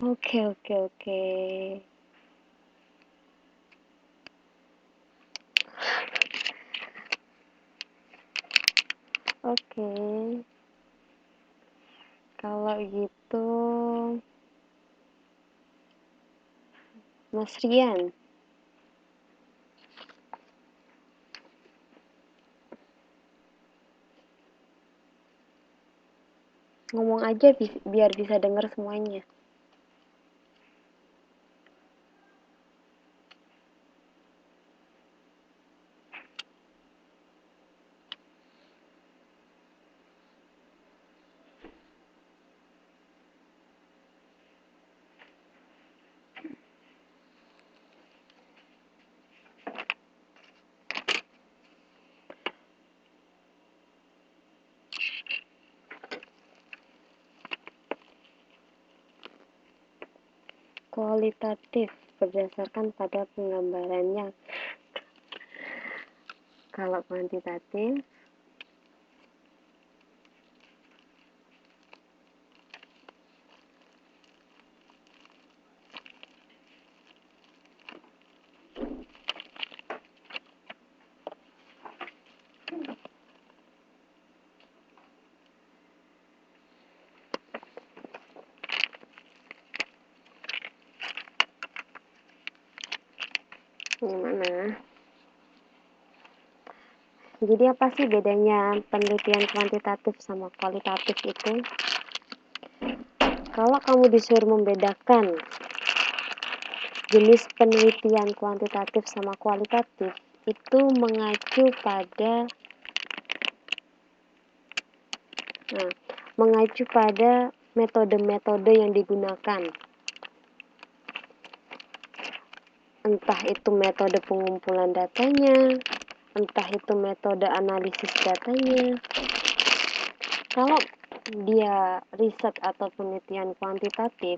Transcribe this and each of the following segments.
Oke, oke, oke. Oke. Kalau gitu, Mas Rian, ngomong aja biar bisa denger semuanya. Kualitatif berdasarkan pada penggambarannya. Kalau kuantitatif, gimana? Jadi apa sih bedanya penelitian kuantitatif sama kualitatif itu? Kalau kamu disuruh membedakan jenis penelitian kuantitatif sama kualitatif, itu mengacu pada metode-metode yang digunakan. Entah itu metode pengumpulan datanya, entah itu metode analisis datanya. Kalau dia riset atau penelitian kuantitatif,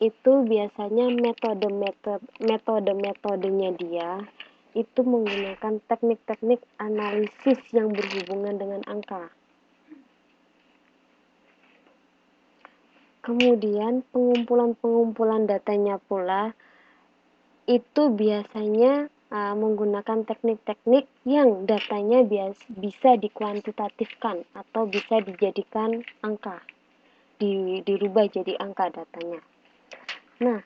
itu biasanya metode-metodenya dia itu menggunakan teknik-teknik analisis yang berhubungan dengan angka. Kemudian pengumpulan datanya pula itu biasanya menggunakan teknik-teknik yang datanya bisa dikuantitatifkan atau bisa dijadikan angka, dirubah jadi angka datanya. Nah,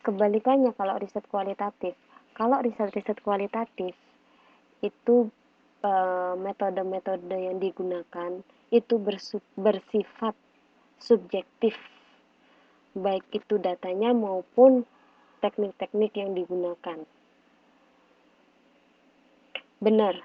kebalikannya kalau riset kualitatif. Kalau riset kualitatif itu metode-metode yang digunakan itu bersifat subjektif, baik itu datanya maupun teknik-teknik yang digunakan. Benar,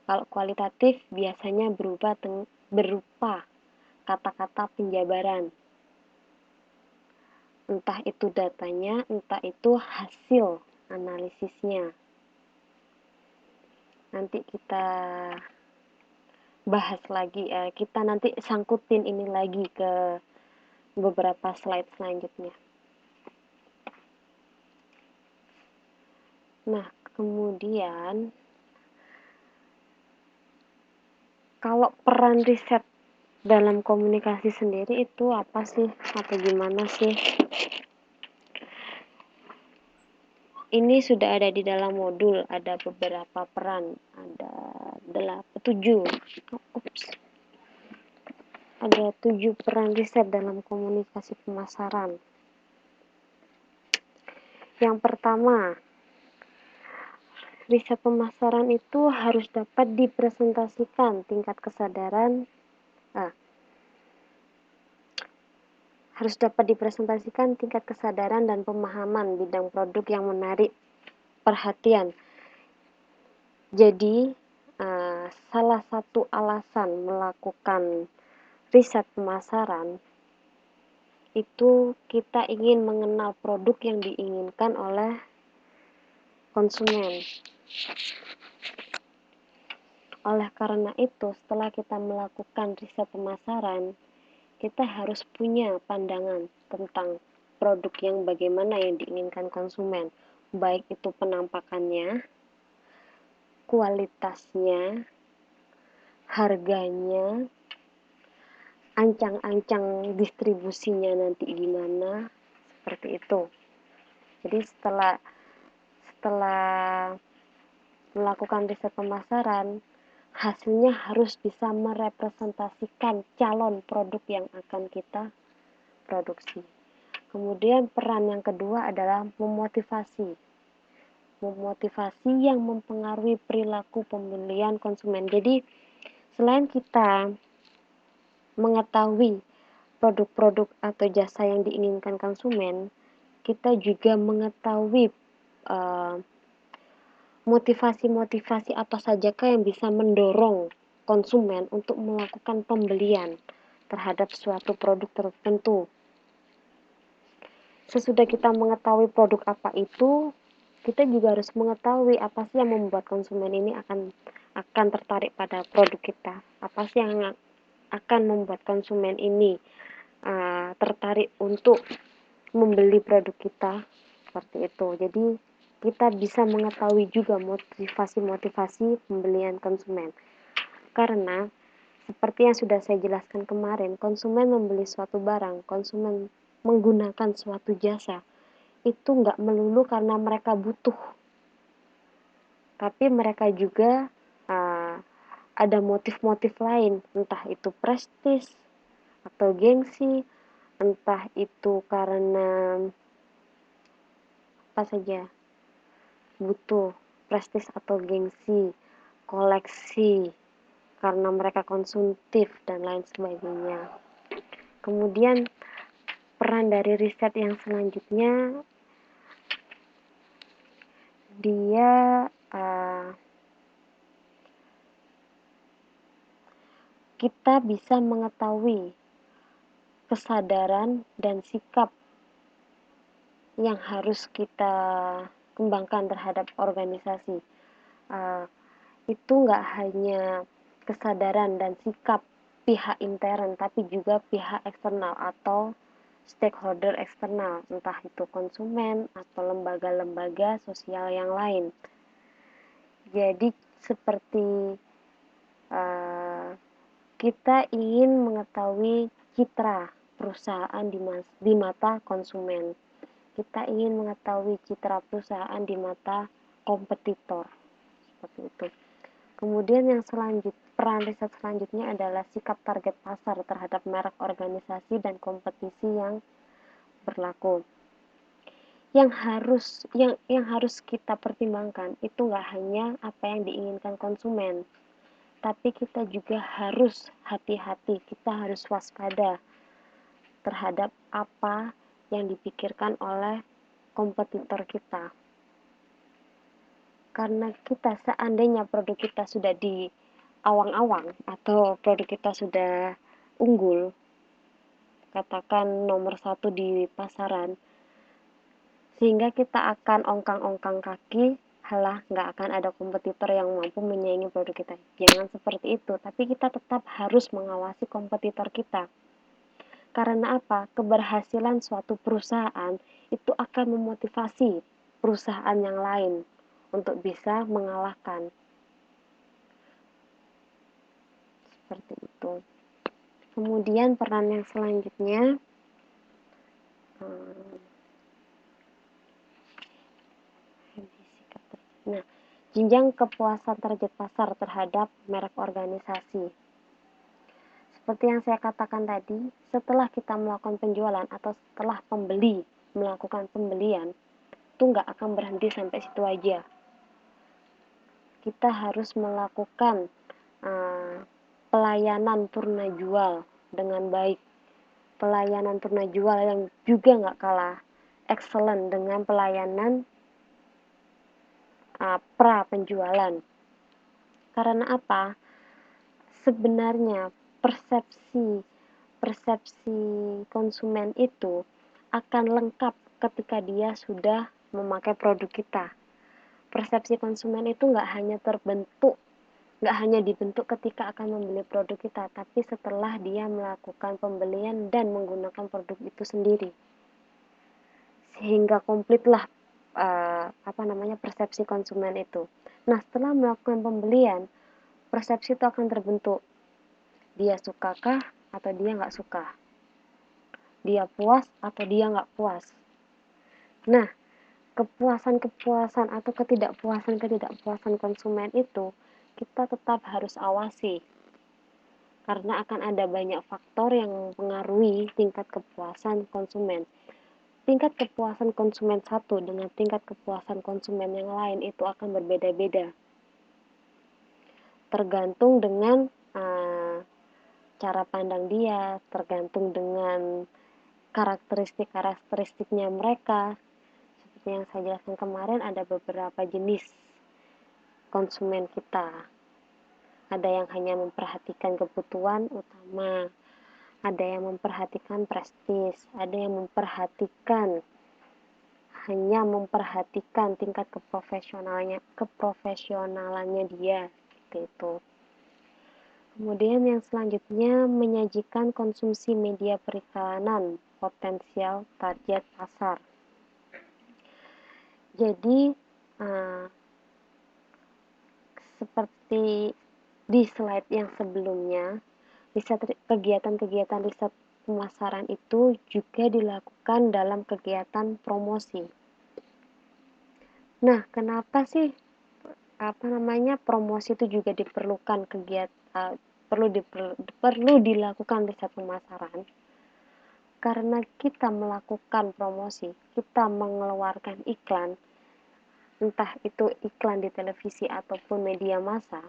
kalau kualitatif biasanya berupa kata-kata penjabaran. Entah itu datanya, entah itu hasil analisisnya. Nanti kita bahas lagi, kita nanti sangkutin ini lagi ke beberapa slide selanjutnya. Nah, kemudian kalau peran riset dalam komunikasi sendiri itu apa sih? Atau gimana sih? Ini sudah ada di dalam modul, ada beberapa peran, ada 7. Ada 7 peran riset dalam komunikasi pemasaran. Yang pertama, riset pemasaran itu harus dapat dipresentasikan tingkat kesadaran dan pemahaman bidang produk yang menarik perhatian. Jadi, salah satu alasan melakukan riset pemasaran itu kita ingin mengenal produk yang diinginkan oleh konsumen. Oleh karena itu, setelah kita melakukan riset pemasaran, kita harus punya pandangan tentang produk yang bagaimana yang diinginkan konsumen, baik itu penampakannya, kualitasnya, harganya, ancang-ancang distribusinya nanti gimana, seperti itu. Jadi setelah melakukan riset pemasaran, hasilnya harus bisa merepresentasikan calon produk yang akan kita produksi. Kemudian peran yang kedua adalah memotivasi yang mempengaruhi perilaku pembelian konsumen. Jadi selain kita mengetahui produk-produk atau jasa yang diinginkan konsumen, kita juga mengetahui motivasi-motivasi apa sajakah yang bisa mendorong konsumen untuk melakukan pembelian terhadap suatu produk tertentu. Sesudah kita mengetahui produk apa itu, kita juga harus mengetahui apa sih yang membuat konsumen ini akan tertarik pada produk kita. Apa sih yang akan membuat konsumen ini tertarik untuk membeli produk kita, seperti itu. Jadi kita bisa mengetahui juga motivasi-motivasi pembelian konsumen. Karena seperti yang sudah saya jelaskan kemarin, konsumen membeli suatu barang, konsumen menggunakan suatu jasa, itu nggak melulu karena mereka butuh, tapi mereka juga ada motif-motif lain, entah itu prestis atau gengsi, entah itu karena apa saja, butuh prestis atau gengsi, koleksi, karena mereka konsumtif, dan lain sebagainya. Kemudian peran dari riset yang selanjutnya, dia kita bisa mengetahui kesadaran dan sikap yang harus kita kembangkan terhadap organisasi. Itu nggak hanya kesadaran dan sikap pihak intern, tapi juga pihak eksternal atau stakeholder eksternal, entah itu konsumen atau lembaga-lembaga sosial yang lain. Jadi seperti kita ingin mengetahui citra perusahaan di mata konsumen. Kita ingin mengetahui citra perusahaan di mata kompetitor. Seperti itu. Kemudian yang peran riset selanjutnya adalah sikap target pasar terhadap merek organisasi dan kompetisi yang berlaku. Yang harus kita pertimbangkan itu nggak hanya apa yang diinginkan konsumen, tapi kita juga harus hati-hati, kita harus waspada terhadap apa yang dipikirkan oleh kompetitor kita. Karena kita seandainya produk kita sudah di awang-awang atau produk kita sudah unggul, katakan nomor 1 di pasaran, sehingga kita akan ongkang-ongkang kaki, halah nggak akan ada kompetitor yang mampu menyaingi produk kita. Jangan seperti itu, tapi kita tetap harus mengawasi kompetitor kita. Karena apa? Keberhasilan suatu perusahaan itu akan memotivasi perusahaan yang lain untuk bisa mengalahkan. Seperti itu. Kemudian peran yang selanjutnya, jenjang kepuasan target pasar terhadap merek organisasi. Seperti yang saya katakan tadi, setelah kita melakukan penjualan atau setelah pembeli melakukan pembelian, itu nggak akan berhenti sampai situ aja. Kita harus melakukan pelayanan purna jual dengan baik. Pelayanan purna jual yang juga nggak kalah excellent dengan pelayanan pra penjualan. Karena apa? Sebenarnya persepsi konsumen itu akan lengkap ketika dia sudah memakai produk kita. Persepsi konsumen itu nggak hanya dibentuk ketika akan membeli produk kita, tapi setelah dia melakukan pembelian dan menggunakan produk itu sendiri. Sehingga komplitlah persepsi konsumen itu. Nah, setelah melakukan pembelian, persepsi itu akan terbentuk. Dia sukakah atau dia nggak suka? Dia puas atau dia nggak puas? Nah, kepuasan-kepuasan atau ketidakpuasan konsumen itu kita tetap harus awasi, karena akan ada banyak faktor yang mempengaruhi tingkat kepuasan konsumen. Tingkat kepuasan konsumen satu dengan tingkat kepuasan konsumen yang lain itu akan berbeda-beda, tergantung dengan cara pandang dia, tergantung dengan karakteristiknya mereka. Seperti yang saya jelaskan kemarin, ada beberapa jenis konsumen kita. Ada yang hanya memperhatikan kebutuhan utama, ada yang memperhatikan prestis, ada yang hanya memperhatikan tingkat keprofesionalannya dia, seperti itu. Kemudian yang selanjutnya, menyajikan konsumsi media periklanan potensial target pasar. Jadi seperti di slide yang sebelumnya, kegiatan-kegiatan riset pemasaran itu juga dilakukan dalam kegiatan promosi. Nah, kenapa sih promosi itu juga diperlukan, perlu dilakukan riset pemasaran? Karena kita melakukan promosi, kita mengeluarkan iklan, entah itu iklan di televisi ataupun media massa,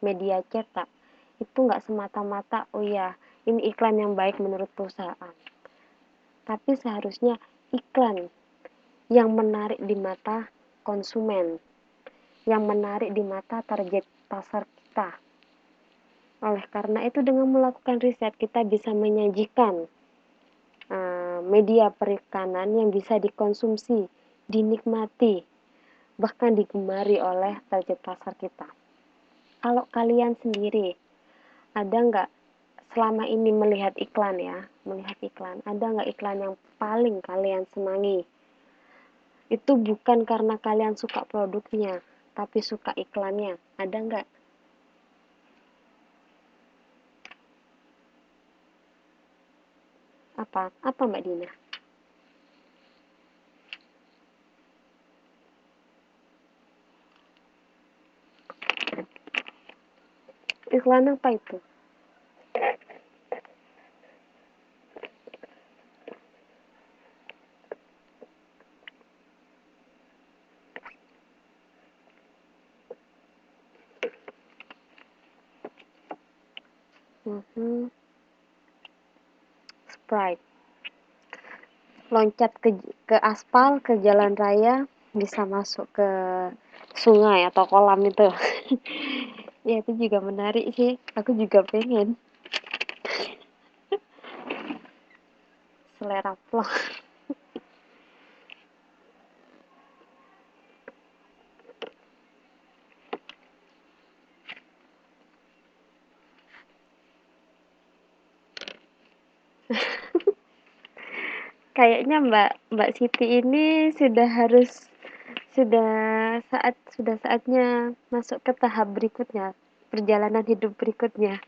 media cetak, itu nggak semata-mata oh ya ini iklan yang baik menurut perusahaan, tapi seharusnya iklan yang menarik di mata konsumen, yang menarik di mata target pasar kita. Oleh karena itu, dengan melakukan riset kita bisa menyajikan media periklanan yang bisa dikonsumsi, dinikmati, bahkan digemari oleh target pasar kita. Kalau kalian sendiri, ada nggak selama ini melihat iklan, ada nggak iklan yang paling kalian senangi? Itu bukan karena kalian suka produknya, tapi suka iklannya. Ada nggak? Apa Mbak Dina? Iklan apa itu? Sprite. Loncat ke aspal, ke jalan raya, bisa masuk ke sungai atau kolam itu. Ya, itu juga menarik sih. Aku juga pengen. Selera plong. Kayaknya Mbak Siti ini sudah saatnya masuk ke tahap berikutnya, perjalanan hidup berikutnya,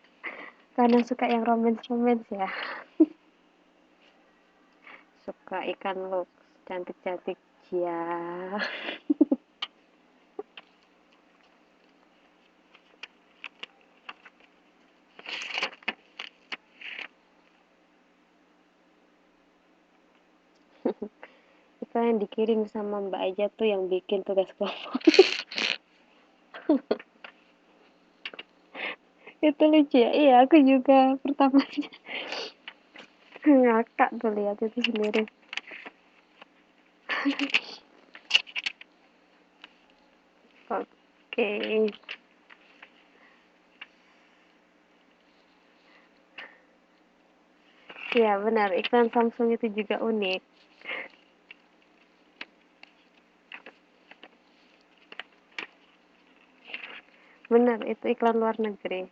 karena suka yang romance ya. Suka ikan look cantik-cantik ya. Itu yang dikirim sama Mbak aja tuh yang bikin tugas kelompok. Itu lucu ya. Iya, aku juga pertama ngakak tuh lihat itu sendiri. Oke. Iya benar, iklan Samsung itu juga unik. Benar, itu iklan luar negeri.